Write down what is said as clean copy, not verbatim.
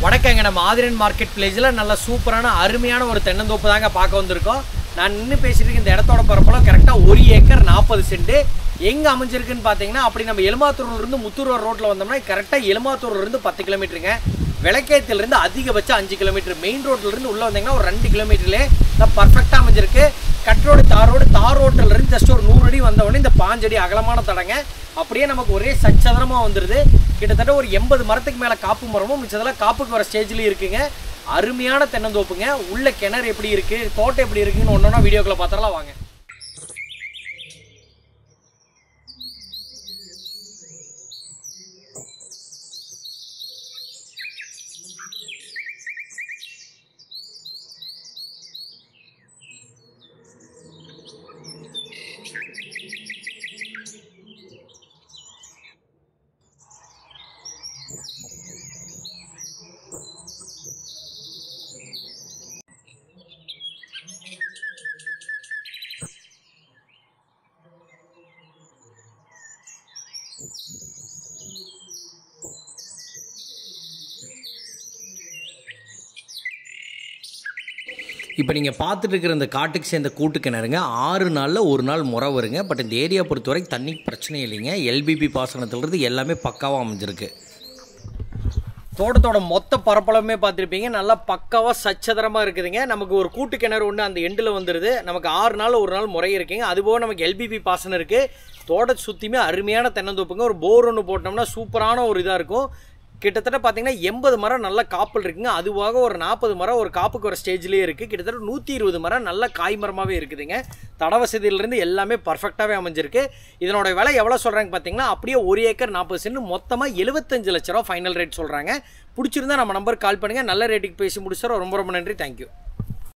வணக்கங்க. நம்ம ஆதிரன் மார்க்கெட் பிளேஸில் நல்ல சூப்பரான அருமையான ஒரு தென்னந்தோப்பு தாங்க பார்க்க வந்திருக்கோம். நான் நின்று பேசிட்டு இந்த இடத்தோட பரப்பளவு கரெக்டாக 1 ஏக்கர் 40 சென்ட். எங்கே அமைஞ்சிருக்குன்னு பார்த்தீங்கன்னா, அப்படி நம்ம எலுமாத்தூர்லேருந்து முத்தூர் ரோட்டில் வந்தோம்னா கரெக்டாக எலுமாத்தூர்லேருந்து 10 கிலோமீட்டருங்க. விளக்கேத்திலிருந்து அதிகபட்சம் 5 கிலோமீட்டர். மெயின் ரோட்லேருந்து உள்ளே வந்தீங்கன்னா ஒரு 2 கிலோமீட்டர்லேயே பர்ஃபெக்டாக அமைஞ்சிருக்கு. கட் ரோடு தார் ரோட்டிலிருந்து ஜஸ்ட் ஒரு 100 அடி வந்தவொடனே இந்த 5 அடி அகலமான தடங்க அப்படியே நமக்கு ஒரே சச்சதரமாக வந்துடுது. கிட்டத்தட்ட ஒரு 80 மரத்துக்கு மேலே காப்பு மரமும் மிச்சதெல்லாம் காப்புக்கு வர ஸ்டேஜ்லேயும் இருக்குங்க. அருமையான தென்னந்தோப்புங்க. உள்ள கிணறு எப்படி இருக்குது, தோட்டம் எப்படி இருக்குன்னு ஒன்றா வீடியோக்களை பார்த்துடலாம் வாங்க. இப்போ நீங்கள் பார்த்துட்டு இருக்கிற இந்த காட்டுக்கு சேர்ந்த கூட்டு கிணறுங்க 6 நாளில் ஒரு நாள் முறை வருங்க. பட் இந்த ஏரியா பொறுத்தவரை தண்ணி பிரச்சனை இல்லைங்க. எல்பிபி பாசனத்திலிருந்து எல்லாமே பக்காவாக அமைஞ்சிருக்கு. தோட்டத்தோட மொத்த பரப்பளவுமே பார்த்துருப்பீங்க. நல்லா பக்காவாக சச்சதரமாக இருக்குதுங்க. நமக்கு ஒரு கூட்டு கிணறு ஒன்று அந்த எண்டில் வந்துடுது. நமக்கு 6 நாள் ஒரு நாள் முறை இருக்குங்க. அதுபோக நமக்கு எல்பிபி பாசனம் இருக்குது. தோட்டத்தை சுற்றியுமே அருமையான தென்னந்தோப்புங்க. ஒரு போர் ஒன்று போட்டோம்னா சூப்பரான ஒரு இதாக இருக்கும். கிட்டத்தட்ட பார்த்தீங்கன்னா 80 மரம் நல்ல காப்பல் இருக்குங்க. அதுவாக ஒரு 40 மரம் ஒரு காப்புக்கு ஒரு ஸ்டேஜ்லேயே இருக்குது. கிட்டத்தட்ட 120 மரம் நல்ல காய் மரமாகவே இருக்குதுங்க. தட வசதியிலிருந்து எல்லாமே பர்ஃபெக்டாகவே அமைஞ்சிருக்கு. இதனோட விலை எவ்வளோ சொல்கிறாங்க பார்த்தீங்கன்னா, அப்படியே 1 ஏக்கர் 40 சென்ட் மொத்தமாக 75 லட்ச ரூபா ஃபைனல் ரேட் சொல்கிறாங்க. பிடிச்சிருந்தா நம்ம நம்பருக்கு கால் பண்ணுங்கள். நல்ல ரேட்டுக்கு பேசி முடிச்சிடறோம். ரொம்ப ரொம்ப நன்றி. தேங்க்யூ.